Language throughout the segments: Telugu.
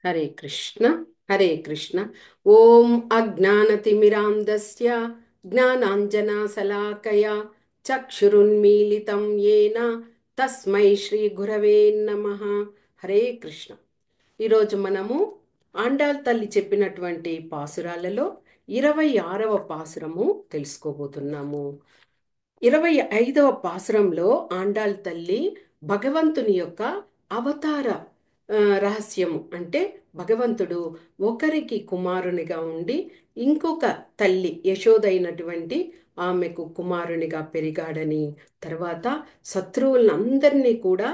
హరే కృష్ణ హరే కృష్ణ. ఓం అజ్ఞానతిమిరాంధస్య జ్ఞానాంజనశలాకయా చక్షురున్మీలితం యేన తస్మై శ్రీ గురవే నమః. హరే కృష్ణ. ఈరోజు మనము ఆండాల్ తల్లి చెప్పినటువంటి పాసురాలలో 26వ పాసురము తెలుసుకోబోతున్నాము. 25వ పాసురంలో ఆండాళ్ తల్లి భగవంతుని యొక్క అవతార రహస్యము అంటే భగవంతుడు ఒకరికి కుమారునిగా ఉండి ఇంకొక తల్లి యశోదైనటువంటి ఆమెకు కుమారునిగా పెరిగాడని, తర్వాత శత్రువులందరినీ కూడా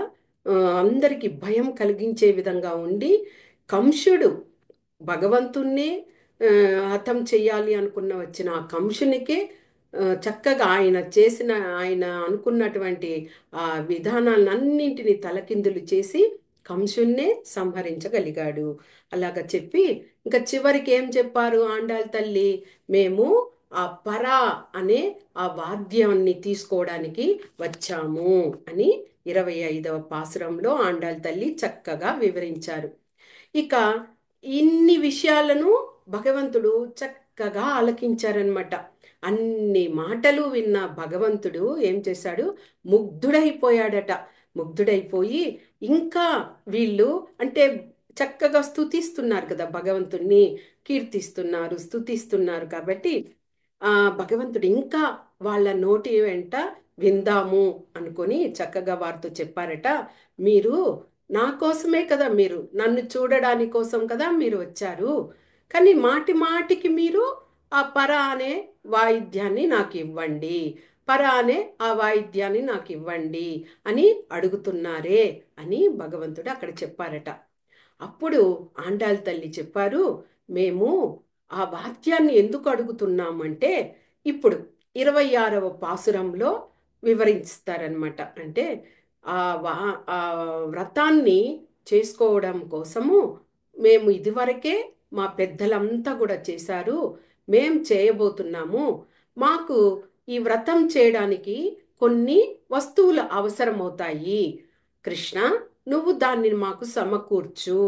అందరికీ భయం కలిగించే విధంగా ఉండి కంసుడు భగవంతుణ్ణే ఆ, హతం చెయ్యాలి అనుకున్న వచ్చిన ఆ కంసునికే చక్కగా ఆయన చేసిన ఆయన అనుకున్నటువంటి ఆ విధానాలన్నింటినీ తలకిందులు చేసి కంసున్నే సంహరించగలిగాడు. అలాగ చెప్పి ఇంకా చివరికి ఏం చెప్పారు ఆండాళ్ తల్లి? మేము ఆ పరా అనే ఆ వాద్యాన్ని తీసుకోవడానికి వచ్చాము అని 25వ పాసురంలో ఆండాళ్ తల్లి చక్కగా వివరించారు. ఇక ఇన్ని విషయాలను భగవంతుడు చక్కగా ఆలకించారనమాట. అన్ని మాటలు విన్న భగవంతుడు ఏం చేశాడు? ముగ్ధుడైపోయాడట. ముగ్ధుడైపోయి ఇంకా వీళ్ళు అంటే చక్కగా స్తుతిస్తున్నారు కదా, భగవంతుణ్ణి కీర్తిస్తున్నారు, స్తుతిస్తున్నారు కాబట్టి ఆ భగవంతుడు ఇంకా వాళ్ళ నోటి వెంట విందాము అనుకొని చక్కగా వారితో చెప్పారట. మీరు నా కోసమే కదా, మీరు నన్ను చూడడానికి కోసం కదా మీరు వచ్చారు. కానీ మాటి మాటికి మీరు ఆ పర అనే వాయిద్యాన్ని నాకు ఇవ్వండి, పర అనే ఆ వాయిద్యాన్ని నాకు ఇవ్వండి అని అడుగుతున్నారే అని భగవంతుడు అక్కడ చెప్పారట. అప్పుడు ఆండాళ్ తల్లి చెప్పారు, మేము ఆ వాక్యాన్ని ఎందుకు అడుగుతున్నామంటే ఇప్పుడు 26వ పాసురంలో వివరిస్తారనమాట. అంటే ఆ వా ఆ వ్రతాన్ని చేసుకోవడం కోసము మేము ఇదివరకే మా పెద్దలంతా కూడా చేశారు, మేం చేయబోతున్నాము. మాకు ఈ వ్రతం చేయడానికి కొన్ని వస్తువులు అవసరమవుతాయి. కృష్ణ, నువ్వు దాన్ని మాకు సమకూర్చు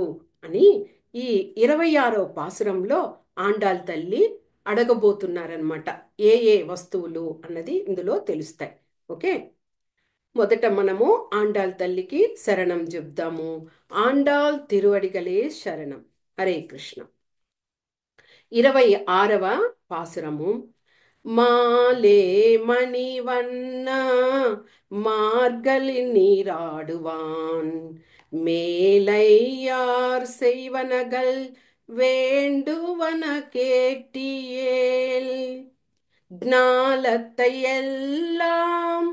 అని ఈ 26వ పాసురంలో ఆండాళ్ తల్లి అడగబోతున్నారనమాట. ఏ ఏ వస్తువులు అన్నది ఇందులో తెలుస్తాయి. ఓకే, మొదట మనము ఆండాళ్ తల్లికి శరణం చెప్దాము. ఆండాళ్ తిరువడిగలే శరణం. హరే కృష్ణ. 26వ పాసురము. மாலே மணிவண்ணா மார்கழி நீராடுவான் மேலையார் செய்வனகள் வேண்டுவன கேட்டியேல் ஞாலத்தை எல்லாம்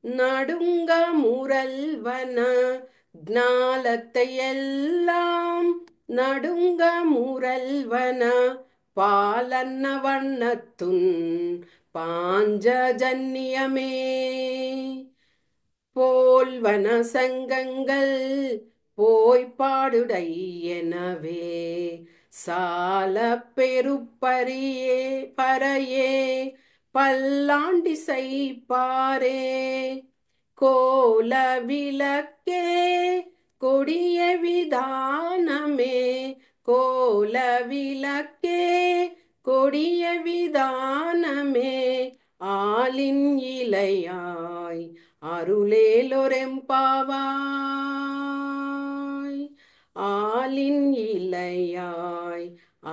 நடுங்க முரல்வன ஞாலத்தை எல்லாம் நடுங்க முரல்வன பாலன்ன வண்ணத்துன் பாஞ்சஜன்யமே போல்வன சங்கங்கள் போய்ப்பாடுடையனவே சால பெருப்பரியே பறையே பல்லாண்டி செய்ப்பாரே கோல விளக்கே கொடிய விதானமே கோல விளக்கே கொடிய விதானமே ஆலின் இலையாய் அருளேலொரெம்பாவாய் ஆலின் இலைయాయ్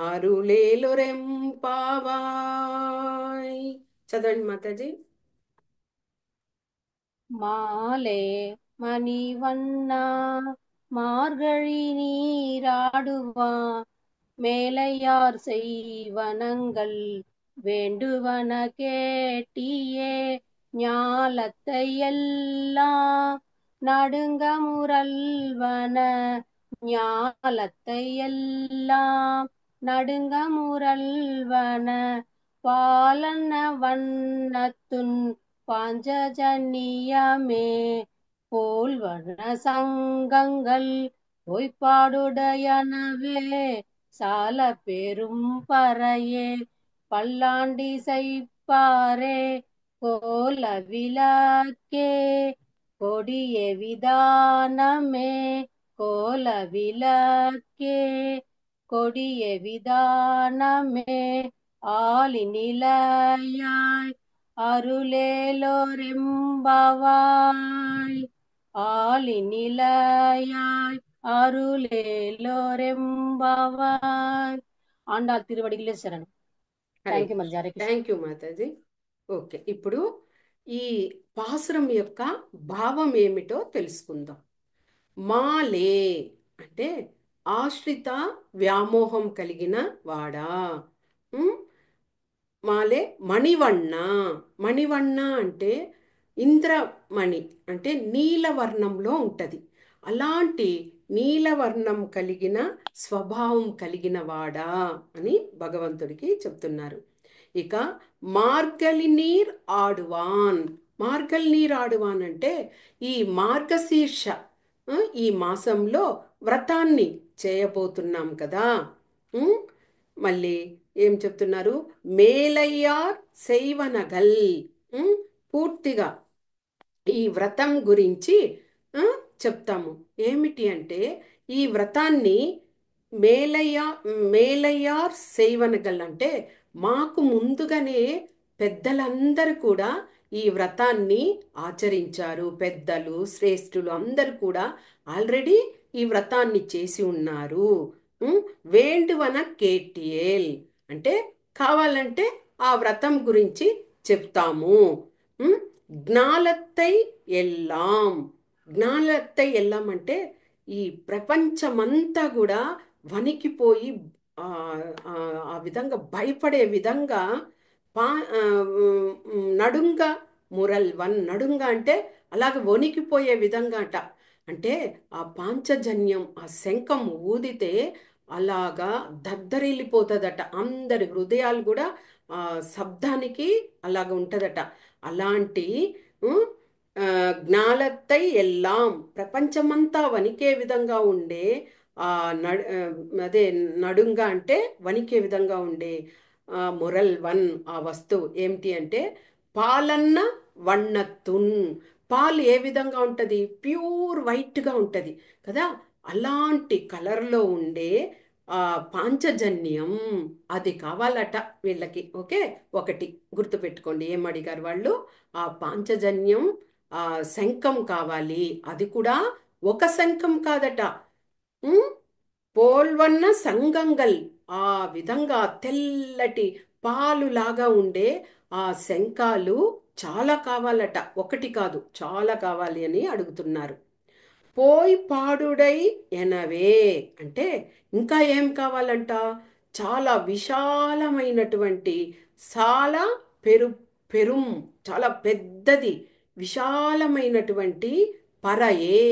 అరుళేలొరెంపావాయ్. చదవండి మాతాజీ. மாலே மணிவண்ணா மார்கழி நீராடுவான் மேலையார் செய்வனங்கள் வேண்டுவன கேட்டியே ஞாலத்தை எல்லாம் நடுங்க முரல்வன ஞாலத்தை எல்லாம் நடுங்க முரல்வன பாலன வண்ணத்துன் பாஞ்சஜன்யமே போல்வன சங்கங்கள் பொய்ப்பாடுடையனவே சால பெரும் பறையே பல்லாண்டி செய்ப்பாரே செய்ப்பாரே கோல விளக்கே கொடிய விதானமே கோல விளக்கே கொடிய விதானமே ஆலிநிலையாய் அருளேலோரெம்பாவாய் ஆலிநிலையாய் அருளேலோரெம்பாவாய். ఆండాళ్ తిరువడిగలే శరణం. Hare thank you Krishna. మరి. Hare Krishna. Thank you Mataji. Okay, ఇప్పుడు ఈ పాసురం యొక్క భావం ఏమిటో తెలుసుకుందాం. మాలే అంటే ఆశ్రిత వ్యామోహం కలిగిన వాడా. ఉమ్, మాలే మణివన్న. మణివన్న అంటే ఇంద్రమణి, అంటే నీలవర్ణంలో ఉంటుంది. అలాంటి నీలవర్ణం కలిగిన స్వభావం కలిగిన వాడా అని భగవంతుడికి చెప్తున్నారు. ఇక మార్గలి నీర్ ఆడువాన్. మార్గల్ నీర్ ఆడువాన్ అంటే ఈ మార్గశీర్ష ఈ మాసంలో వ్రతాన్ని చేయబోతున్నాం కదా. ఉమ్, మళ్ళీ ఏం చెప్తున్నారు? మేలయ్యార్ శైవనగల్. ఉమ్, పూర్తిగా ఈ వ్రతం గురించి ఆ, చెప్తాము. ఏమిటి అంటే ఈ వ్రతాన్ని మేలయ్య మేలయ్యార్ సేవనగల్ అంటే మాకు ముందుగానే పెద్దలందరూ కూడా ఈ వ్రతాన్ని ఆచరించారు. పెద్దలు శ్రేష్ఠులు అందరూ కూడా ఆల్రెడీ ఈ వ్రతాన్ని చేసి ఉన్నారు. ఉమ్, వేండువన కేటిఎల్ అంటే కావాలంటే ఆ వ్రతం గురించి చెప్తాము. ఉమ్, జ్ఞాలత్తై ఎల్లాం. జ్ఞానలత్తై ఎల్లాం అంటే ఈ ప్రపంచమంతా కూడా వణికిపోయి ఆ ఆ ఆ విధంగా భయపడే విధంగా పా ఆ, నడుంగ మురల్వన్. నడుంగ అంటే అలాగ వణికిపోయే విధంగా అట. అంటే ఆ పాంచజన్యం ఆ శంఖం ఊదితే అలాగా దద్దరిల్లిపోతుందట. అందరి హృదయాలు కూడా ఆ శబ్దానికి అలాగ ఉంటుందట. అలాంటి ఉమ్, ఆ, జ్ఞాలత్తై ఎల్లాం ప్రపంచమంతా వణికే విధంగా ఉండే ఆ అదే నడుంగా అంటే వణికే విధంగా ఉండే మురల్ వన్ ఆ వస్తువు ఏమిటి అంటే పాలన్న వన్నతున్. పాలు ఏ విధంగా ఉంటుంది? ప్యూర్ వైట్గా ఉంటుంది కదా. అలాంటి కలర్లో ఉండే ఆ పాంచజన్యం అది కావాలట వీళ్ళకి. ఓకే, ఒకటి గుర్తుపెట్టుకోండి ఏం అడిగారు వాళ్ళు. ఆ పాంచజన్యం ఆ శంఖం కావాలి. అది కూడా ఒక శంఖం కాదట. ఉమ్, పోల్వన్న సంగంగల్. ఆ విధంగా తెల్లటి పాలులాగా ఉండే ఆ శంఖాలు చాలా కావాలట. ఒకటి కాదు, చాలా కావాలి అని అడుగుతున్నారు. పోయి పాడుడై ఎనవే అంటే ఇంకా ఏం కావాలంట? చాలా విశాలమైనటువంటి చాలా పెరు పెరుం చాలా పెద్దది విశాలమైనటువంటి పరయే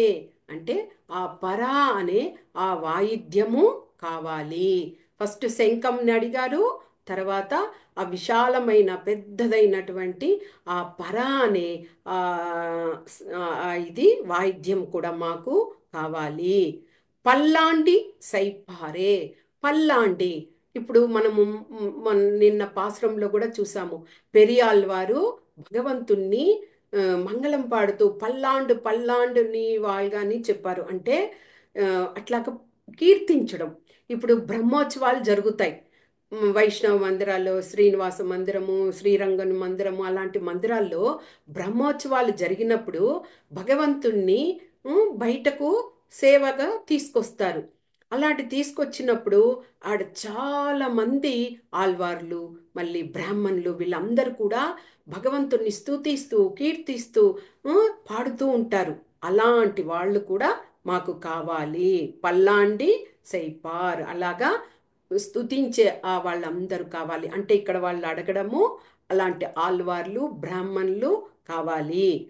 అంటే ఆ పర అనే ఆ వాయిద్యము కావాలి. ఫస్ట్ శంఖంని అడిగారు, తర్వాత ఆ విశాలమైన పెద్దదైనటువంటి ఆ పర అనే ఆ ఇది వాయిద్యం కూడా మాకు కావాలి. పల్లాండి సైపారే. పల్లాండి ఇప్పుడు మనము నిన్న పాశ్రంలో కూడా చూసాము. పెరియాల్ వారు భగవంతుణ్ణి మంగళం పాడుతూ పల్లాండు పల్లాండు నీ వాళ్ళని చెప్పారు. అంటే అట్లాగ కీర్తించడం. ఇప్పుడు బ్రహ్మోత్సవాలు జరుగుతాయి. వైష్ణవ మందిరాల్లో శ్రీనివాస మందిరము, శ్రీరంగన్ మందిరము అలాంటి మందిరాల్లో బ్రహ్మోత్సవాలు జరిగినప్పుడు భగవంతుణ్ణి బయటకు సేవగా తీసుకొస్తారు. అలాంటి తీసుకొచ్చినప్పుడు ఆడ చాలా మంది ఆల్వార్లు మళ్ళీ బ్రాహ్మణులు వీళ్ళందరూ కూడా భగవంతుణ్ణి స్తుతిస్తూ కీర్తిస్తూ పాడుతూ ఉంటారు. అలాంటి వాళ్ళు కూడా మాకు కావాలి. పల్లాండి సైపార్ అలాగా స్తుతించే ఆ వాళ్ళందరూ కావాలి. అంటే ఇక్కడ వాళ్ళు అడగడము అలాంటి ఆల్వార్లు బ్రాహ్మణులు కావాలి.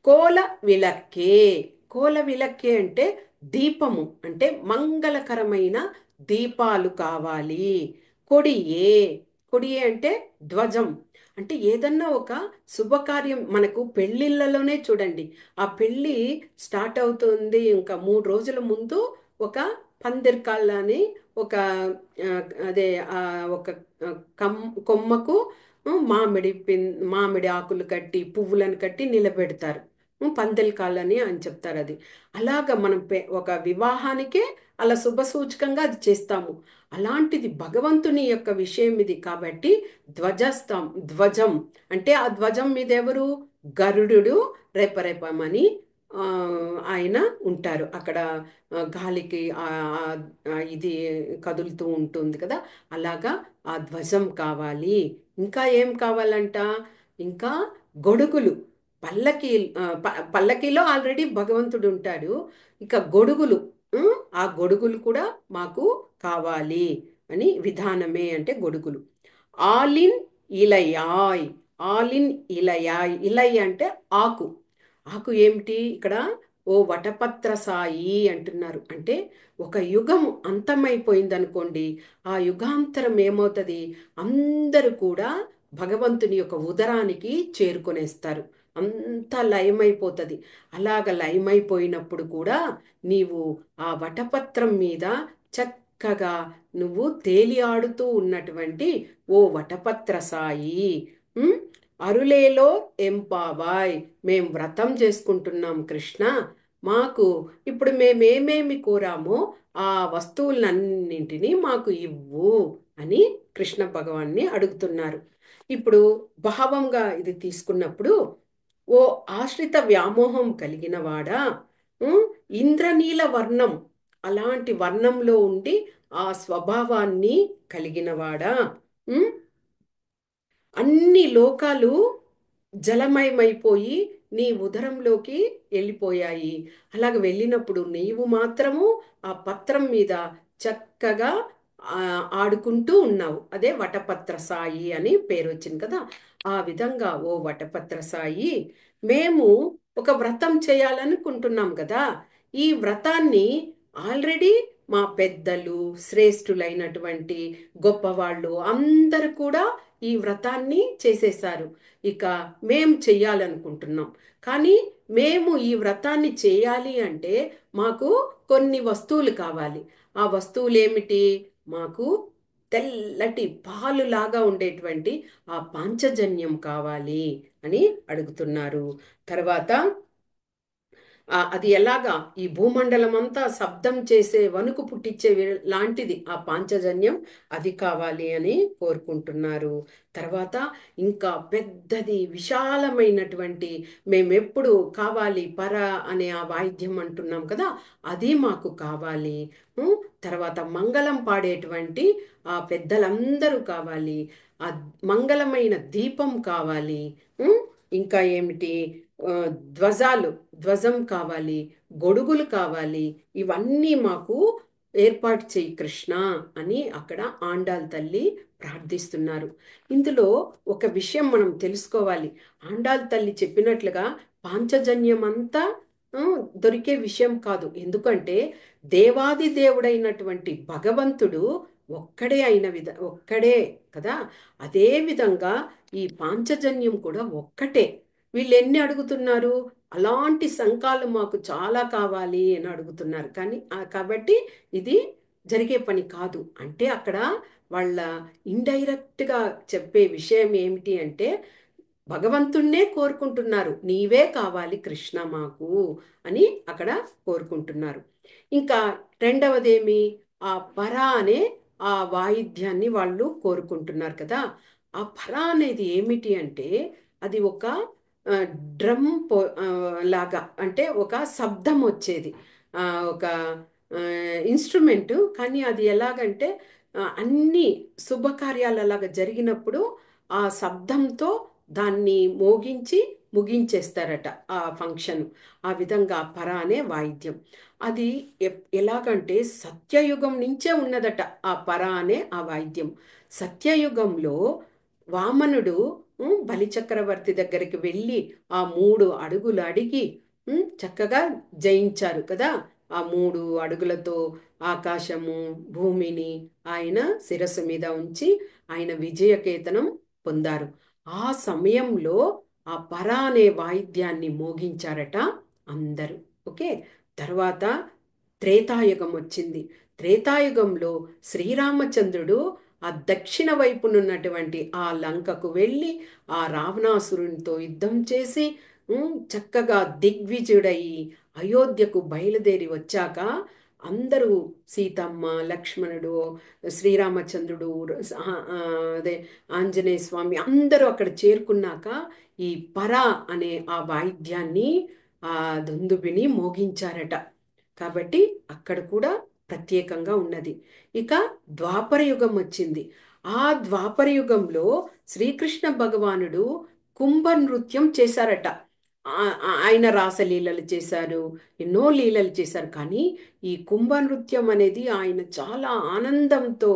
కోల విలక్కే. కోల విలక్కే అంటే దీపము, అంటే మంగళకరమైన దీపాలు కావాలి. కొడియే. కొడియే అంటే ధ్వజం. అంటే ఏదన్నా ఒక శుభకార్యం మనకు పెళ్ళిళ్ళలోనే చూడండి. ఆ పెళ్ళి స్టార్ట్ అవుతుంది ఇంకా 3 రోజుల ముందు ఒక పందిర్కాళ్ళని ఒక ఆ, అదే ఒక కొమ్మకు మామిడి ఆకులు కట్టి పువ్వులను కట్టి నిలబెడతారు. పందెల కాలని అని చెప్తారు అది. అలాగా మనం ఒక వివాహానికే అలా శుభ సూచకంగా అది చేస్తాము. అలాంటిది భగవంతుని యొక్క విషయం ఇది కాబట్టి ధ్వజం అంటే ఆ ధ్వజం మీద ఎవరు? గరుడు రెపరెపమని ఆ, ఆయన ఉంటారు అక్కడ. గాలికి ఇది కదులుతూ ఉంటుంది కదా, అలాగా ఆ ధ్వజం కావాలి. ఇంకా ఏం కావాలంట? ఇంకా గొడుగులు. పల్లకి పల్లకిలో ఆల్రెడీ భగవంతుడు ఉంటాడు. ఇక గొడుగులు, ఆ గొడుగులు కూడా మాకు కావాలి అని. విధానమే అంటే గొడుగులు. ఆలిన్ ఇలయాయ్. ఆలిన్ ఇలయాయ్. ఇలయ్ అంటే ఆకు. ఆకు ఏమిటి ఇక్కడ? ఓ వటపత్ర సాయి అంటున్నారు. అంటే ఒక యుగం అంతమైపోయిందనుకోండి, ఆ యుగాంతరం ఏమవుతుంది? అందరూ కూడా భగవంతుని యొక్క ఉదరానికి చేరుకొనేస్తారు. అంత లయమైపోతుంది. అలాగ లయమైపోయినప్పుడు కూడా నీవు ఆ వటపత్రం మీద చక్కగా నువ్వు తేలి ఆడుతూ ఉన్నటువంటి ఓ వటపత్ర సాయి, ఉమ్, అరులేలో ఎంపావాయ్. మేం వ్రతం చేసుకుంటున్నాం కృష్ణ, మాకు ఇప్పుడు మేమేమేమి కోరామో ఆ వస్తువులన్నింటినీ మాకు ఇవ్వు అని కృష్ణ భగవాన్ని అడుగుతున్నారు. ఇప్పుడు భావంగా ఇది తీసుకున్నప్పుడు, ఓ ఆశ్రిత వ్యామోహం కలిగిన వాడా, ఉం, ఇంద్రనీల వర్ణం అలాంటి వర్ణంలో ఉండి ఆ స్వభావాన్ని కలిగినవాడా, ఉం, అన్ని లోకాలు జలమయమైపోయి నీ ఉదరంలోకి వెళ్ళిపోయాయి. అలాగ వెళ్ళినప్పుడు నీవు మాత్రము ఆ పత్రం మీద చక్కగా ఆ, ఆడుకుంటూ ఉన్నావు. అదే వటపత్ర సాయి అని పేరు వచ్చింది కదా. ఆ విధంగా ఓ వటపత్ర సాయి, మేము ఒక వ్రతం చేయాలనుకుంటున్నాం కదా. ఈ వ్రతాన్ని ఆల్రెడీ మా పెద్దలు, శ్రేష్ఠులైనటువంటి గొప్పవాళ్ళు అందరూ కూడా ఈ వ్రతాన్ని చేసేశారు. ఇక మేం చెయ్యాలనుకుంటున్నాం. కానీ మేము ఈ వ్రతాన్ని చేయాలి అంటే మాకు కొన్ని వస్తువులు కావాలి. ఆ వస్తువులు ఏమిటి? మాకు తెల్లటి పాలులాగా ఉండేటువంటి ఆ పాంచజన్యం కావాలి అని అడుగుతున్నారు. తర్వాత అది ఎలాగా ఈ భూమండలం అంతా శబ్దం చేసే వణుకు పుట్టించే లాంటిది ఆ పాంచజన్యం, అది కావాలి అని కోరుకుంటున్నారు. తర్వాత ఇంకా పెద్దది విశాలమైనటువంటి, మేమెప్పుడు కావాలి పర అనే ఆ వాయిద్యం అంటున్నాం కదా, అది మాకు కావాలి. ఉం? తర్వాత మంగళం పాడేటువంటి ఆ పెద్దలందరూ కావాలి. ఆ మంగళమైన దీపం కావాలి. ఉం? ఇంకా ఏమిటి? ఆ, ధ్వజాలు, ధ్వజం కావాలి, గొడుగులు కావాలి. ఇవన్నీ మాకు ఏర్పాటు చేయి కృష్ణ అని అక్కడ ఆండాల్ తల్లి ప్రార్థిస్తున్నారు. ఇందులో ఒక విషయం మనం తెలుసుకోవాలి. ఆండాల్ తల్లి చెప్పినట్లుగా పాంచజన్యం అంతా దొరికే విషయం కాదు. ఎందుకంటే దేవాది దేవుడైనటువంటి భగవంతుడు ఒక్కడే కదా. అదే విధంగా ఈ పాంచజన్యం కూడా ఒక్కటే. వీళ్ళు ఎన్ని అడుగుతున్నారు? అలాంటి శంఖాలు మాకు చాలా కావాలి అని అడుగుతున్నారు. కానీ కాబట్టి ఇది జరిగే పని కాదు. అంటే అక్కడ వాళ్ళ ఇండైరెక్ట్గా చెప్పే విషయం ఏమిటి అంటే, భగవంతుణ్ణే కోరుకుంటున్నారు, నీవే కావాలి కృష్ణ మాకు అని అక్కడ కోరుకుంటున్నారు. ఇంకా రెండవదేమి? ఆ పర అనే ఆ వాయిద్యాన్ని వాళ్ళు కోరుకుంటున్నారు కదా. ఆ పర అనేది ఏమిటి అంటే, అది ఒక డ్రమ్ లాగా, అంటే ఒక శబ్దం వచ్చేది ఆ, ఒక ఇన్స్ట్రుమెంటు. కానీ అది ఎలాగంటే అన్ని శుభకార్యాలు అలాగా జరిగినప్పుడు ఆ శబ్దంతో దాన్ని మోగించి ముగించేస్తారట ఆ ఫంక్షన్. ఆ విధంగా పర అనే వాయిద్యం అది ఎలాగంటే సత్యయుగం నుంచే ఉన్నదట ఆ పర అనే ఆ వాయిద్యం. సత్యయుగంలో వామనుడు బలిచక్రవర్తి దగ్గరికి వెళ్ళి ఆ 3 అడుగులు అడిగి చక్కగా జయించారు కదా. ఆ 3 అడుగులతో ఆకాశము భూమిని ఆయన శిరస్సు మీద ఉంచి ఆయన విజయకేతనం పొందారు. ఆ సమయంలో ఆ పర అనే వాయిద్యాన్ని మోగించారట అందరూ. ఓకే. తర్వాత త్రేతాయుగం వచ్చింది. త్రేతాయుగంలో శ్రీరామచంద్రుడు ఆ దక్షిణ వైపునున్నటువంటి ఆ లంకకు వెళ్ళి ఆ రావణాసురునితో యుద్ధం చేసి చక్కగా దిగ్విజయుడయి అయోధ్యకు బయలుదేరి వచ్చాక అందరూ సీతమ్మ, లక్ష్మణుడు, శ్రీరామచంద్రుడు, అదే ఆంజనేయ స్వామి అందరూ అక్కడ చేరుకున్నాక ఈ పరా అనే ఆ వాయిద్యాన్ని ఆ దుందుబిని మోగించారట. కాబట్టి అక్కడ కూడా ప్రత్యేకంగా ఉన్నది. ఇక ద్వాపర యుగం వచ్చింది. ఆ ద్వాపర యుగంలో శ్రీకృష్ణ భగవానుడు కుంభ నృత్యం చేశారట. ఆయన రాసలీలలు చేశారు, ఎన్నో లీలలు చేశారు. కానీ ఈ కుంభ నృత్యం అనేది ఆయన చాలా ఆనందంతో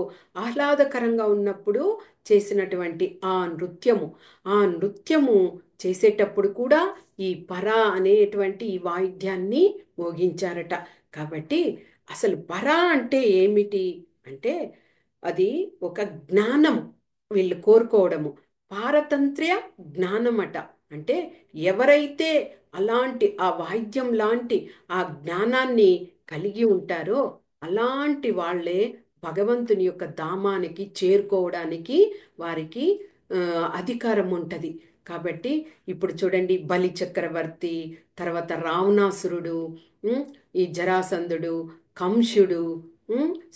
ఆహ్లాదకరంగా ఉన్నప్పుడు చేసినటువంటి ఆ నృత్యము. ఆ నృత్యము చేసేటప్పుడు కూడా ఈ పరా అనేటువంటి ఈ వాయిద్యాన్ని మోగించారట. కాబట్టి అసలు పరా అంటే ఏమిటి అంటే అది ఒక జ్ఞానం, వీళ్ళు కోరుకోవడము. పారతంత్ర్య జ్ఞానమట. అంటే ఎవరైతే అలాంటి ఆ వాయిద్యం లాంటి ఆ జ్ఞానాన్ని కలిగి ఉంటారో అలాంటి వాళ్ళే భగవంతుని యొక్క ధామానికి చేరుకోవడానికి వారికి అధికారం ఉంటుంది. కాబట్టి ఇప్పుడు చూడండి, బలి చక్రవర్తి, తర్వాత రావణాసురుడు, ఈ జరాసంధుడు, కంసుడు,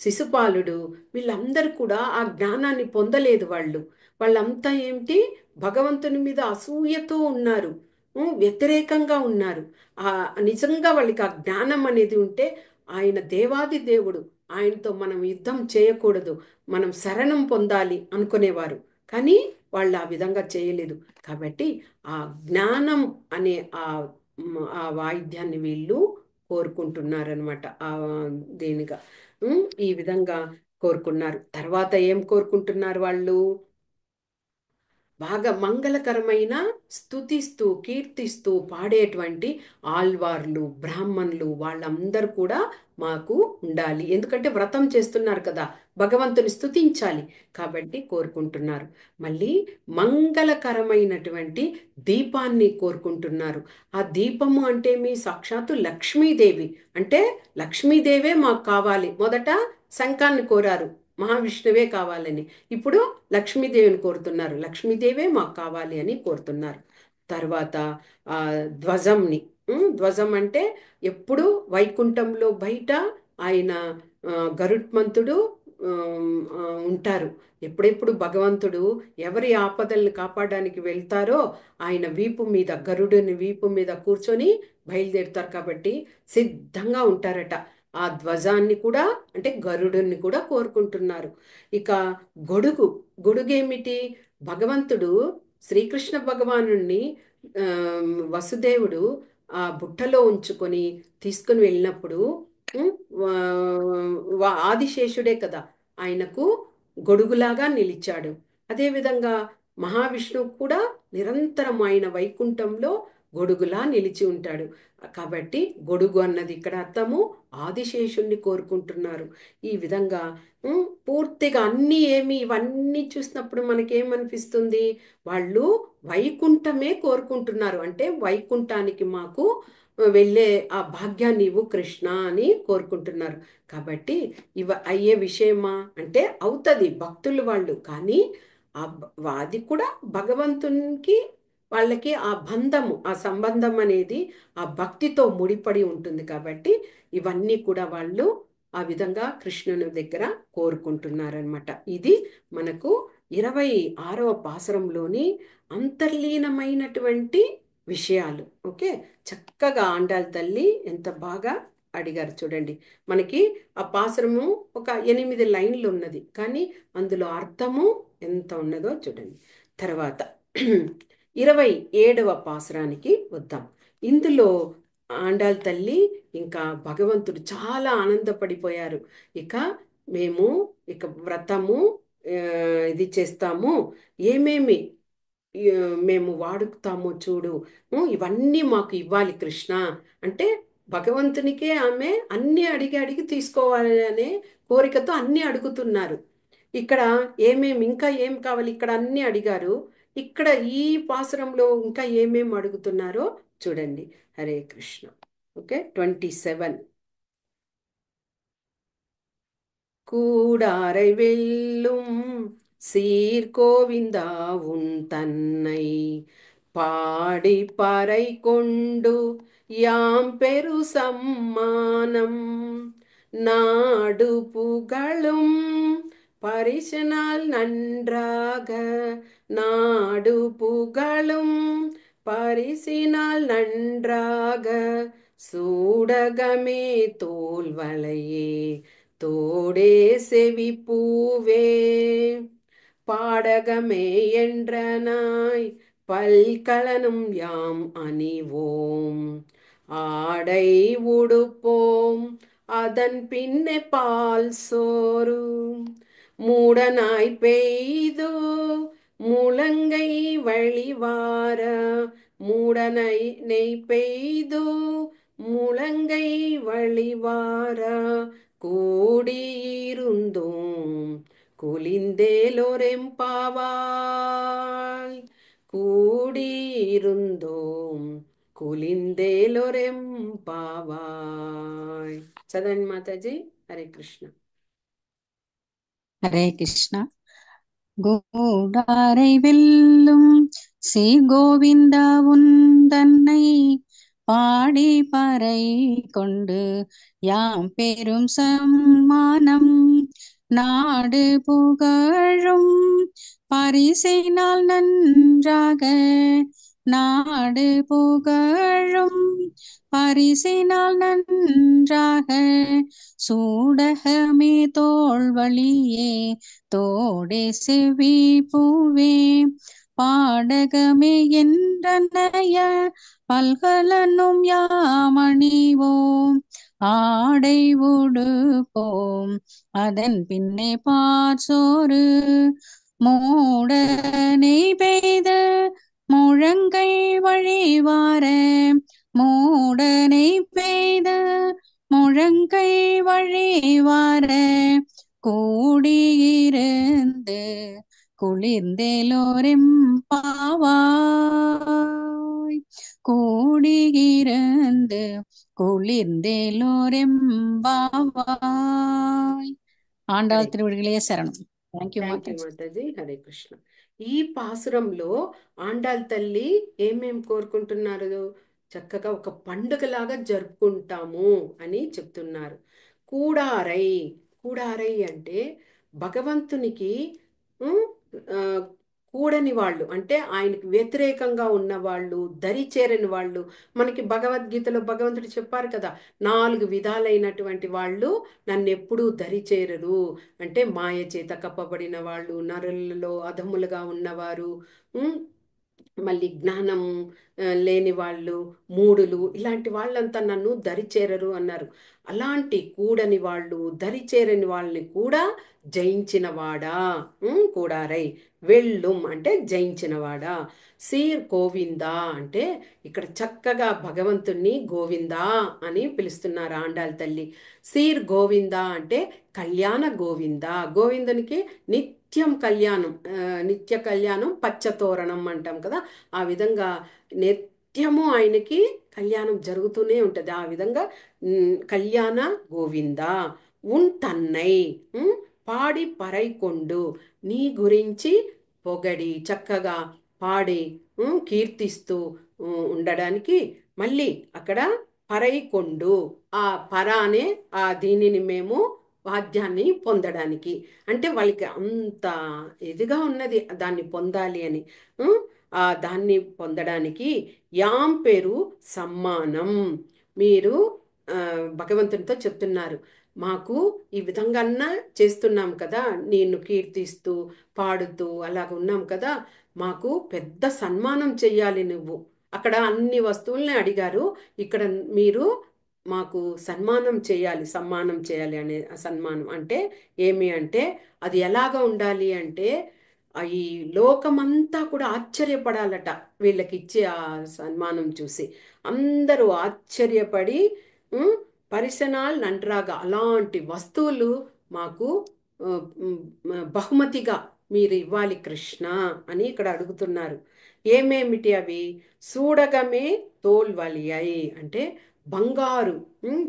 శిశుపాలుడు, వీళ్ళందరూ కూడా ఆ జ్ఞానాన్ని పొందలేదు. వాళ్ళంతా ఏమిటి, భగవంతుని మీద అసూయతో ఉన్నారు, వ్యతిరేకంగా ఉన్నారు. ఆ నిజంగా వాళ్ళకి ఆ జ్ఞానం అనేది ఉంటే ఆయన దేవాది దేవుడు, ఆయనతో మనం యుద్ధం చేయకూడదు, మనం శరణం పొందాలి అనుకునేవారు. కానీ వాళ్ళు ఆ విధంగా చేయలేదు. కాబట్టి ఆ జ్ఞానం అనే ఆ వాయిద్యాన్ని వీళ్ళు కోరుకుంటున్నారనమాట. దేనిగా ఈ విధంగా కోరుకున్నారు. తర్వాత ఏం కోరుకుంటున్నారు వాళ్ళు? బాగా మంగళకరమైన స్తుతిస్తూ కీర్తిస్తూ పాడేటువంటి ఆల్వార్లు, బ్రాహ్మణులు వాళ్ళందరూ కూడా మాకు ఉండాలి. ఎందుకంటే వ్రతం చేస్తున్నారు కదా, భగవంతుని స్తుతించాలి కాబట్టి కోరుకుంటున్నారు. మళ్ళీ మంగళకరమైనటువంటి దీపాన్ని కోరుకుంటున్నారు. ఆ దీపము అంటే మీ సాక్షాత్తు లక్ష్మీదేవి, అంటే లక్ష్మీదేవే మాకు కావాలి. మొదట శంఖాన్ని కోరారు, మహావిష్ణువే కావాలని. ఇప్పుడు లక్ష్మీదేవిని కోరుతున్నారు, లక్ష్మీదేవే మాకు కావాలి అని కోరుతున్నారు. తర్వాత ఆ ధ్వజంని, ధ్వజం అంటే ఎప్పుడు వైకుంఠంలో బయట ఆయన గరుత్మంతుడు ఉంటారు. ఎప్పుడెప్పుడు భగవంతుడు ఎవరి ఆపదల్ని కాపాడడానికి వెళ్తారో ఆయన వీపు మీద, గరుడుని వీపు మీద కూర్చొని బయలుదేరుతారు. కాబట్టి సిద్ధంగా ఉంటారట. ఆ ధ్వజాన్ని కూడా అంటే గరుడుని కూడా కోరుకుంటున్నారు. ఇక గొడుగు, గొడుగేమిటి? భగవంతుడు శ్రీకృష్ణ భగవానుణ్ణి వసుదేవుడు ఆ బుట్టలో ఉంచుకొని తీసుకుని వెళ్ళినప్పుడు ఆదిశేషుడే కదా ఆయనకు గొడుగులాగా నిలిచాడు. అదేవిధంగా మహావిష్ణువు కూడా నిరంతరం ఆయన వైకుంఠంలో గొడుగులా నిలిచి ఉంటాడు. కాబట్టి గొడుగు అన్నది ఇక్కడ అర్థము ఆదిశేషుణ్ణి కోరుకుంటున్నారు. ఈ విధంగా పూర్తిగా అన్నీ ఇవన్నీ చూసినప్పుడు మనకేమనిపిస్తుంది? వాళ్ళు వైకుంఠమే కోరుకుంటున్నారు. అంటే వైకుంఠానికి మాకు వెళ్ళే ఆ భాగ్యాన్ని ఇవ్వు కృష్ణ అని కోరుకుంటున్నారు. కాబట్టి అయ్యే విషయమా అంటే అవుతుంది భక్తులు వాళ్ళు. కానీ అది కూడా భగవంతునికి వాళ్ళకి ఆ బంధము, ఆ సంబంధం అనేది ఆ భక్తితో ముడిపడి ఉంటుంది. కాబట్టి ఇవన్నీ కూడా వాళ్ళు ఆ విధంగా కృష్ణుని దగ్గర కోరుకుంటున్నారనమాట. ఇది మనకు 26వ పాసురంలోని అంతర్లీనమైనటువంటి విషయాలు. ఓకే, చక్కగా ఆండాళ్ళ తల్లి ఎంత బాగా అడిగారు చూడండి. మనకి ఆ పాసురము ఒక 8 లైన్లు ఉన్నది, కానీ అందులో అర్థము ఎంత ఉన్నదో చూడండి. తర్వాత 27వ పాసురానికి వద్దాం. ఇందులో ఆండాళ్ళ తల్లి ఇంకా భగవంతుడు చాలా ఆనందపడిపోయారు. ఇక మేము ఇక వ్రతము ఇది చేస్తాము, ఏమేమి మేము వాడుతామో చూడు, ఇవన్నీ మాకు ఇవ్వాలి కృష్ణ అంటే భగవంతునికే ఆమె అన్ని అడిగి అడిగి తీసుకోవాలి అనే కోరికతో అన్ని అడుగుతున్నారు. ఇక్కడ ఇంకా ఏం కావాలి, ఇక్కడ అన్ని అడిగారు. ఇక్కడ ఈ పాసురంలో ఇంకా ఏమేమి అడుగుతున్నారో చూడండి. హరే కృష్ణ. ఓకే, 27. கூடாரை வெல்லும் சீர்கோவிந்தா உன் தன்னை பாடி பறை கொண்டு யாம் பெரு சம்மானம் நாடு புகழும் பரிசினால் நன்றாக நாடு புகழும் பரிசினால் நன்றாக சூடகமே தோல்வளையே தோடே செவி பூவே பாடகமே என்றனாய் பல்கலனும் யாம் அணிவோம் ஆடை உடுப்போம் அதன் பின்னே பால் சோறு மூடனாய் பெய்து முழங்கை வழிவார மூடனை நெய் பெய்து முழங்கை வழிவார கூடியிருந்தோம் குளிந்தேலொரெம்பாவாய் கூடியிருந்தோம் குளிந்தேலொரெம்பாவாய். சதன் மாதாஜி, ஹரே கிருஷ்ணா. ஹரே கிருஷ்ணா. கூடாரை வெல்லும் ஸ்ரீ கோவிந்தா உந்தன்னை பாடி பறை கொண்டு யாம் பெரும் சம்மானம் நாடு புகழும் பரிசினால் நன்றாக நாடு புகழும் பரிசினால் நன்றாக சூடகமே தோள்வழியே தோடே செவி பூவே பாடகமே என்றனைய பல்கலனும் யாமணிவோம் ஆடை உடுப்போம் அதன் பின்னே பார்சோறு மூடனை பெய்து முழங்கை வழிவார மூடனை பெய்து முழங்கை வழிவார கூடியிருந்து குளிர்ந்தேலோரெம்பாவாய் கூடியிருந்து குளிர்ந்தேலோரெம்பாவாய். ఆండాళ్ తిరువడిகளே శరణం. Thank you thank you Mataji. Mataji, Hare Krishna. ఈ పాసురంలో ఆండాళ్ తల్లి ఏమేం కోరుకుంటున్నారు? చక్కగా ఒక పండుగలాగా జరుపుకుంటాము అని చెప్తున్నారు. కూడారై, కూడారై అంటే భగవంతునికి ఉం, ఆ, కూడని వాళ్ళు, అంటే ఆయనకి వ్యతిరేకంగా ఉన్న వాళ్ళు, దరి చేరని వాళ్ళు. మనకి భగవద్గీతలో భగవంతుడు చెప్పారు కదా, 4 విధాలైనటువంటి వాళ్ళు నన్ను ఎప్పుడూ దరి చేరరు. అంటే మాయ చేత కప్పబడిన వాళ్ళు, నరులలో అధములుగా ఉన్నవారు, ఉం, మళ్ళీ జ్ఞానం లేని వాళ్ళు, మూడులు, ఇలాంటి వాళ్ళంతా నన్ను దరిచేరరు అన్నారు. అలాంటి కూడని వాళ్ళు, దరిచేరని వాళ్ళని కూడా జయించినవాడా. కూడారై వెళ్ళుం అంటే జయించినవాడా. సీర్ గోవిందా అంటే ఇక్కడ చక్కగా భగవంతుణ్ణి గోవిందా అని పిలుస్తున్నారు ఆండాళ్ తల్లి. సీర్ గోవిందా అంటే కళ్యాణ గోవిందా. గోవిందునికి నిత్యం కళ్యాణం, నిత్య కళ్యాణం, పచ్చతోరణం అంటాం కదా, ఆ విధంగా నిత్యము ఆయనకి కళ్యాణం జరుగుతూనే ఉంటుంది. ఆ విధంగా కళ్యాణ గోవిందా ఉన్ తన్నై పాడి పరైకొండు, నీ గురించి పొగడి చక్కగా పాడి కీర్తిస్తూ ఉండడానికి. మళ్ళీ అక్కడ పరైకొండు, ఆ పర అనే ఆ దీనిని మేము వాద్యాన్ని పొందడానికి, అంటే వాళ్ళకి అంత ఇదిగా ఉన్నది దాన్ని పొందాలి అని. దాన్ని పొందడానికి యాం పేరు సమ్మానం. మీరు భగవంతునితో చెప్తున్నారు, మాకు ఈ విధంగా చేస్తున్నాం కదా, నిన్ను కీర్తిస్తూ పాడుతూ అలాగ ఉన్నాం కదా, మాకు పెద్ద సన్మానం చెయ్యాలి నువ్వు. అక్కడ అన్ని వస్తువుల్ని అడిగారు, ఇక్కడ మీరు మాకు సన్మానం చేయాలి, సమ్మానం చేయాలి అనే సన్మానం అంటే ఏమి అంటే అది ఎలాగ ఉండాలి అంటే ఈ లోకమంతా కూడా ఆశ్చర్యపడాలట వీళ్ళకి ఇచ్చే ఆ సన్మానం చూసి. అందరూ ఆశ్చర్యపడి పరిసనాలు నంట్రాగా అలాంటి వస్తువులు మాకు బహుమతిగా మీరు ఇవ్వాలి కృష్ణ అని ఇక్కడ అడుగుతున్నారు. ఏమేమిటి అవి? సూడగమే తోల్వలియాయి అంటే బంగారు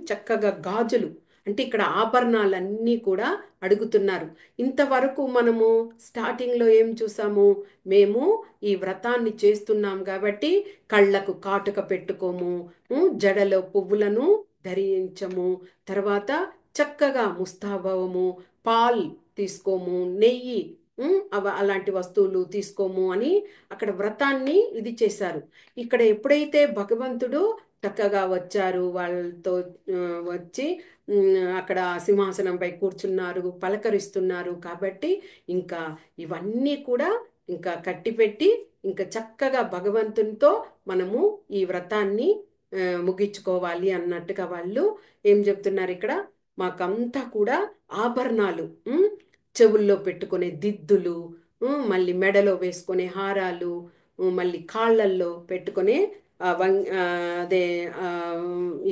చక్కగా గాజులు, అంటే ఇక్కడ ఆభరణాలన్నీ కూడా అడుగుతున్నారు. ఇంతవరకు మనము స్టార్టింగ్లో ఏం చూసాము? మేము ఈ వ్రతాన్ని చేస్తున్నాం కాబట్టి కళ్ళకు కాటుక పెట్టుకోము, జడలో పువ్వులను ధరించము, తర్వాత చక్కగా ముస్తాబవము, పాల్ తీసుకోము, నెయ్యి అలాంటి వస్తువులు తీసుకోము అని అక్కడ వ్రతాన్ని ఇది చేశారు. ఇక్కడ ఎప్పుడైతే భగవంతుడు చక్కగా వచ్చారు, వాళ్ళతో వచ్చి అక్కడ సింహాసనంపై కూర్చున్నారు, పలకరిస్తున్నారు కాబట్టి ఇంకా ఇవన్నీ కూడా ఇంకా కట్టిపెట్టి ఇంకా చక్కగా భగవంతునితో మనము ఈ వ్రతాన్ని ముగించుకోవాలి అన్నట్టుగా వాళ్ళు ఏం చెప్తున్నారు ఇక్కడ? మాకంతా కూడా ఆభరణాలు, చెవుల్లో పెట్టుకునే దిద్దులు, మళ్ళీ మెడలో వేసుకునే హారాలు, మళ్ళీ కాళ్ళల్లో పెట్టుకునే అదే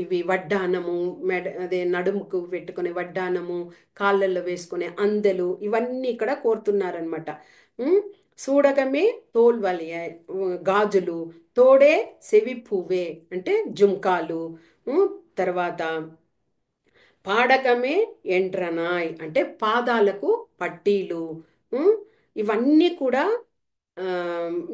ఇవి వడ్డానము, అదే నడుముకు పెట్టుకునే వడ్డానము, కాళ్ళల్లో వేసుకునే అందెలు, ఇవన్నీ ఇక్కడ కోరుతున్నారనమాట. చూడగమే తోల్వలి గాజులు, తోడే సెవి పువ్వే అంటే జుంకాలు, తర్వాత పాడకమే ఎండ్రనాయ్ అంటే పాదాలకు పట్టీలు, ఇవన్నీ కూడా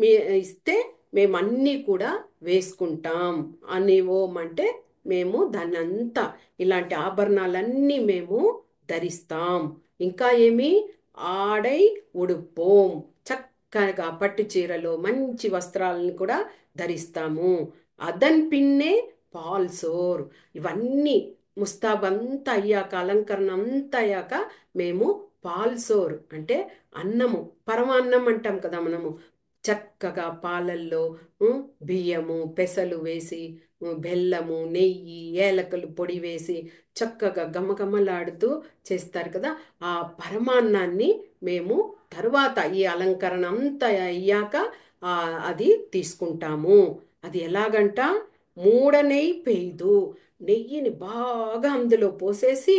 మీ ఇస్తే మేము అన్నీ కూడా వేసుకుంటాం అని. ఓం అంటే మేము దాన్ని అంతా ఇలాంటి ఆభరణాలన్నీ మేము ధరిస్తాం. ఇంకా ఏమి? ఆడై ఉడుపోం, చక్కగా పట్టు చీరలు మంచి వస్త్రాలను కూడా ధరిస్తాము. అదన్ పిన్నే పాల్సోర్, ఇవన్నీ ముస్తాబ్ అంతా అయ్యాక, అలంకరణ అంతా అయ్యాక మేము పాల్సోర్ అంటే అన్నము, పరమాన్నం అంటాం కదా మనము, చక్కగా పాలల్లో బియ్యము పెసలు వేసి, బెల్లము, నెయ్యి, ఏలకలు పొడి వేసి చక్కగా గమగమలాడుతూ చేస్తారు కదా, ఆ పరమాన్నాన్ని మేము తరువాత ఈ అలంకరణ అంతా అయ్యాక అది తీసుకుంటాము. అది ఎలాగంట? మూడ నెయ్యి పెయ్యదు, నెయ్యిని బాగా అందులో పోసేసి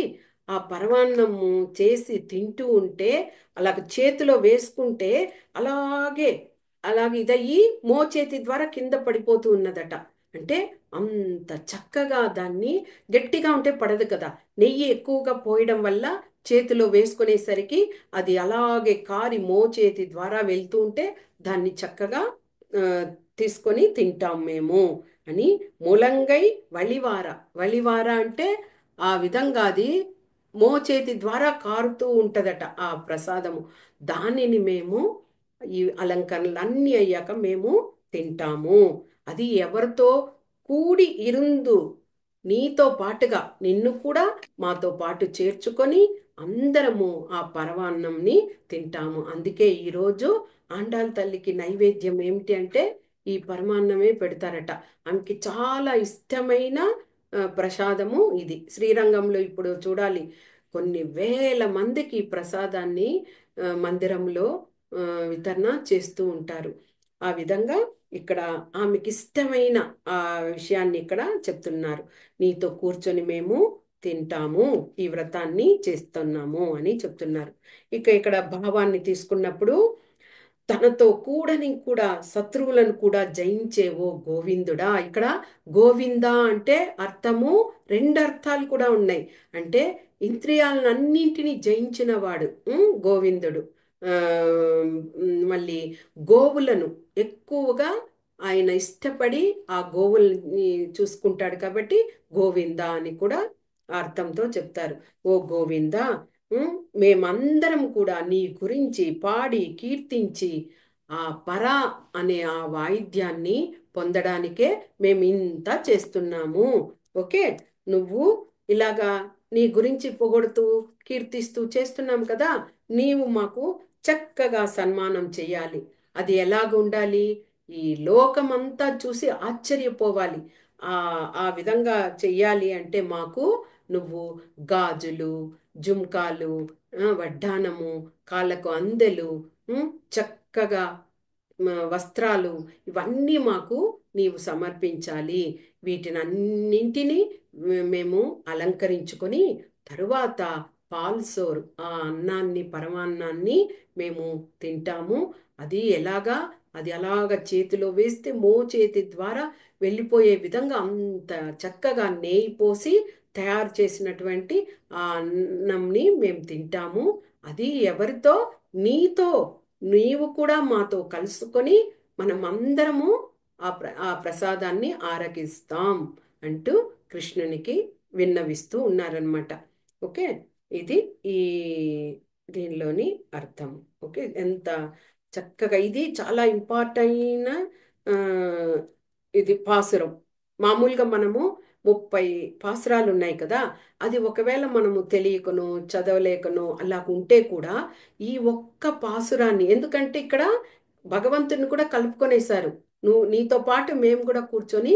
ఆ పరమాన్నము చేసి తింటూ ఉంటే, అలాగ చేతిలో వేసుకుంటే అలాగే ఇదయ్యి మోచేతి ద్వారా కింద పడిపోతూ ఉన్నదట. అంటే అంత చక్కగా దాన్ని, గట్టిగా ఉంటే పడదు కదా, నెయ్యి ఎక్కువగా పోయడం వల్ల చేతిలో వేసుకునేసరికి అది అలాగే కారి మోచేతి ద్వారా వెళ్తూ ఉంటే దాన్ని చక్కగా తీసుకొని తింటాం మేము అని. మూలంగై వళివార, వళివార అంటే ఆ విధంగా అది మోచేతి ద్వారా కారుతూ ఉంటుందట ఆ ప్రసాదము. దానిని మేము ఈ అలంకరణలు అన్నీ అయ్యాక మేము తింటాము. అది ఎవరితో కూడి ఇరుందు, నీతో పాటుగా నిన్ను కూడా మాతో పాటు చేర్చుకొని అందరము ఆ పరమాన్నంని తింటాము. అందుకే ఈరోజు ఆండాళ్ళ తల్లికి నైవేద్యం ఏమిటి అంటే ఈ పరమాన్నమే పెడతారట. ఆమెకి చాలా ఇష్టమైన ప్రసాదము ఇది. శ్రీరంగంలో ఇప్పుడు చూడాలి, కొన్ని వేల మందికి ఈ ప్రసాదాన్ని మందిరంలో వితరణ చేస్తూ ఉంటారు. ఆ విధంగా ఇక్కడ ఆమెకి ఇష్టమైన ఆ విషయాన్ని ఇక్కడ చెప్తున్నారు. నీతో కూర్చొని మేము తింటాము, ఈ వ్రతాన్ని చేస్తున్నాము అని చెప్తున్నారు. ఇక ఇక్కడ భావాన్ని తీసుకున్నప్పుడు, తనతో కూడని కూడా శత్రువులను కూడా జయించేవో గోవిందుడా. ఇక్కడ గోవింద అంటే అర్థము రెండు అర్థాలు కూడా ఉన్నాయి. అంటే ఇంద్రియాలన్నింటినీ జయించిన వాడు గోవిందుడు. మళ్ళీ గోవులను ఎక్కువగా ఆయన ఇష్టపడి ఆ గోవుల్ని చూసుకుంటాడు కాబట్టి గోవింద అని కూడా అర్థంతో చెప్తారు. ఓ గోవింద, మేమందరం కూడా నీ గురించి పాడి కీర్తించి ఆ పరా అనే ఆ వాయిద్యాన్ని పొందడానికే మేము ఇంత చేస్తున్నాము. ఓకే, నువ్వు ఇలాగా నీ గురించి పొగడుతూ కీర్తిస్తూ చేస్తున్నాం కదా, నీవు మాకు చక్కగా సన్మానం చెయ్యాలి. అది ఎలాగ ఉండాలి? ఈ లోకమంతా చూసి ఆశ్చర్యపోవాలి. ఆ విధంగా చెయ్యాలి అంటే మాకు నువ్వు గాజులు, జుంకాలు, వడ్డానము, కాళ్ళకు అందెలు, చక్కగా వస్త్రాలు, ఇవన్నీ మాకు నీవు సమర్పించాలి. వీటినన్నింటినీ మేము అలంకరించుకొని తరువాత పాల్సోర్ ఆ అన్నాన్ని, పరమాన్నాన్ని మేము తింటాము. అది ఎలాగా? అది అలాగా చేతిలో వేస్తే మోచేతి ద్వారా వెళ్ళిపోయే విధంగా అంత చక్కగా నెయ్యి పోసి తయారు చేసినటువంటి ఆ అన్నంని మేము తింటాము. అది ఎవరితో? నీతో. నీవు కూడా మాతో కలుసుకొని మనం అందరము ఆ ప్రసాదాన్ని ఆరగిస్తాం అంటూ కృష్ణునికి విన్నవిస్తూ ఉన్నారనమాట. ఓకే, ఇది ఈ దీనిలోని అర్థం. ఓకే, ఎంత చక్కగా, ఇది చాలా ఇంపార్టెంట్ ఆ, ఇది పాసురం. మామూలుగా మనము 30 పాసురాలు ఉన్నాయి కదా, అది ఒకవేళ మనము తెలియకనో చదవలేకనో అలా ఉంటే కూడా ఈ ఒక్క పాసురాన్ని, ఎందుకంటే ఇక్కడ భగవంతుని కూడా కలుపుకొనేశారు. నీతో పాటు మేము కూడా కూర్చొని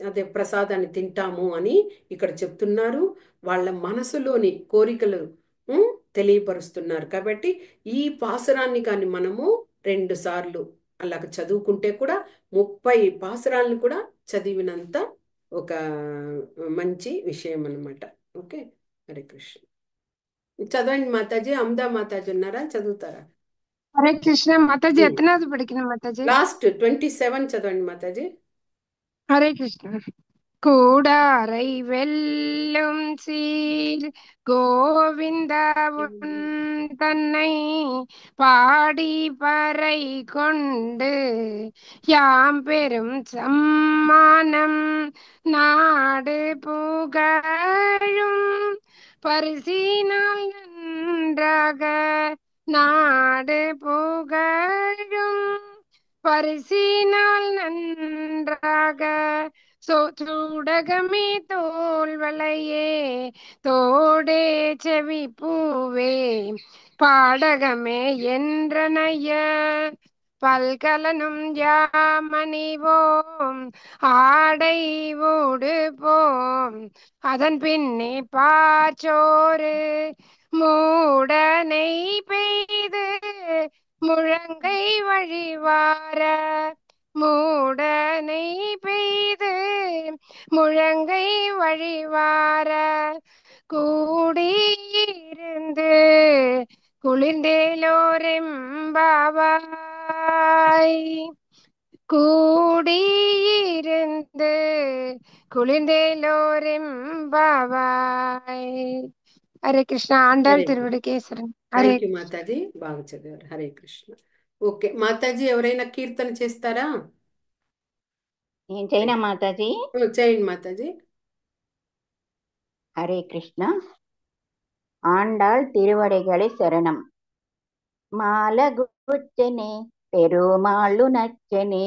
అదే ప్రసాదాన్ని తింటాము అని ఇక్కడ చెప్తున్నారు. వాళ్ళ మనసులోని కోరికలు ఉం, తెలియపరుస్తున్నారు. కాబట్టి ఈ పాసురాన్ని కానీ మనము 2 సార్లు అలాగ చదువుకుంటే కూడా 30 పాసురాలను కూడా చదివినంత ఒక మంచి విషయం అన్నమాట. ఓకే, హరే కృష్ణ. చదవండి మాతాజీ. అమ్దా మాతాజీ ఉన్నారా? చదువుతారా? హరే కృష్ణ మాతాజీ. ఎత్తనాది పడికిన మాతాజీ. లాస్ట్ 27 చదవండి మాతాజీ. హరే కృష్ణ. கூடாரை வெல்லும் சீர் கோவிந்தாவுன் தன்னை பாடி பறை கொண்டு யாம் பெரும் சம்மானம் நாடு புகழும் பரிசினால் நன்றாக நாடு புகழும் பரிசினால் நன்றாக சூடகமே தோல்வளையே தோடே செவி பூவே பாடகமே என்றனைய பல்கலனும் யாமணிவோம் ஆடை ஓடு போம் அதன் பின்னே பாச்சோறு மூடனை பெய்து முழங்கை வழிவார மூடனை பெய்து முழங்கை வழிவார கூடியிருந்து குளிர்ந்தேலோரெம்பாவாய் கூடியிருந்து குளிர்ந்தேலோரெம்பாவாய். హరే కృష్ణ. ఆండాల్ తిరువడి కేసరం. హరే థ్యాంక్ యూ మాతాజీ, బాగా చదివారు. హరే కృష్ణ. ఓకే మాతాజీ, ఎవరైనా కీర్తన చేస్తారా? నేను చేయనా మాతాజీ? చేయండి మాతాజీ. హరే కృష్ణ. ఆండాళ్ తిరువడిగళి శరణం. మాలగుచ్చెనే పెరుమాళ్ళు నచ్చనే,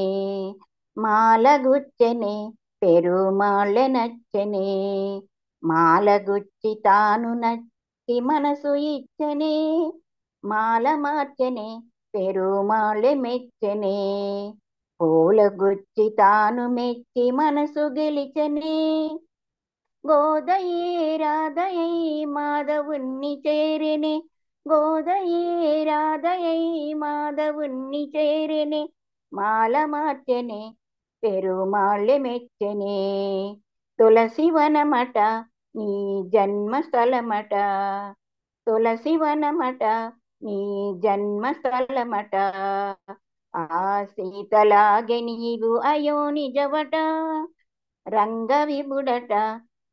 మాలగుచ్చెనే పెరుమాళ్ళె నచ్చనే, మాలగుచ్చి తాను నచ్చి మనసు ఇచ్చనే, మాల మార్చెనే పెరుమాళ్ళె మెచ్చనే, పూలగుచ్చి తాను మెచ్చి మనసు గెలిచనే, గోదయే రాధయై మాధవుణ్ణి చేరినే, గోదయే రాధయై మాధవుణ్ణి చేరినే, మాల మార్చెనే పెరుమాళ్ళె మెచ్చనే, తులసి వనమట నీ జన్మస్థలమట, తులసి వనమట నీ జన్మస్థలమట, ఆ సీతలాగే నీవు అయోనిజవట, రంగ విభుడట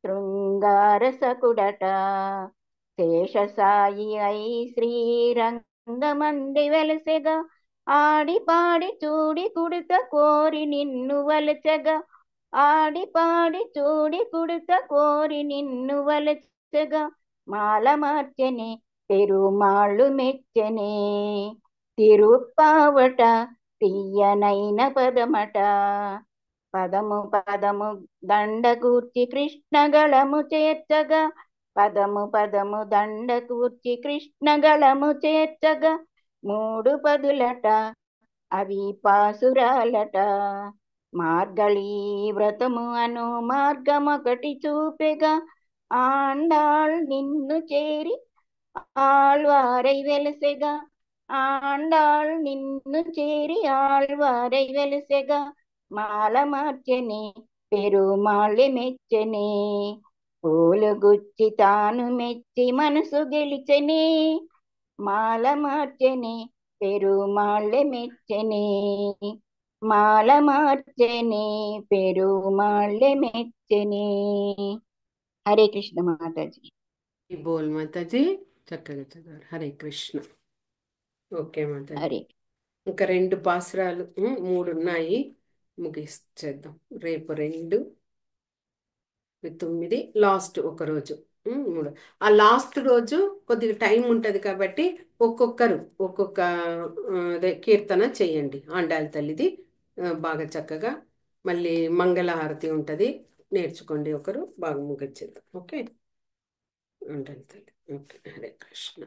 శృంగారసకుడట, శేషసాయి అయి శ్రీరంగమంది వెలసెగా, ఆడి పాడి చూడి కుడుత కోరి నిన్ను వలచగా, ఆడి పాడి చూడి కుడుత కోరి నిన్ను వలచగా, మాల మార్చెనే పెరుమాళ్ళు మెచ్చనే, తిరుప్పావట తీయనైన పదమట, పదము పదము దండకూర్చి కృష్ణగళము చేర్చగా, పదము పదము దండకూర్చి కృష్ణగళము చేర్చగా, 3 పదులట అవి పాసురాలట, మార్గళీ వ్రతము అను మార్గమొకటి చూపెగా, ఆండాళ్ నిన్ను చేరి ఆళ్వారై వెలసెగా, ఆండాళ్ నిన్ను చేరి ఆళ్వారై వెలసెగా, మాల మార్చెనే పెరుమాళ్ళె మెచ్చనే, పూలుగుచ్చి తాను మెచ్చి మనసు గెలిచెనే, మాల మార్చెనే పెరుమాళ్ళె మెచ్చనే, మాల మార్చెనే పెరుమాళ్ళె మెచ్చనే. హరే కృష్ణ మాతాజీ. ఈ బోల్ మాతాజీ చక్కగా చదివారు. హరే కృష్ణ. ఓకే మాతాజీ. హరే ఇంకా 2 పాసురాలు 3 ఉన్నాయి, ముగిచేద్దాం. రేపు 2, 9, లాస్ట్ ఒక రోజు 3. ఆ లాస్ట్ రోజు కొద్దిగా టైం ఉంటుంది కాబట్టి ఒక్కొక్కరు ఒక్కొక్క అదే కీర్తన చేయండి. ఆండాళ్ళ తల్లిది బాగా చక్కగా. మళ్ళీ మంగళహారతి ఉంటుంది, నేర్చుకోండి. ఒకరు బాగా ముగించేద్దాం. ఓకే. ఆండాళ్ళ తల్లి. ఓకే. హరే కృష్ణ.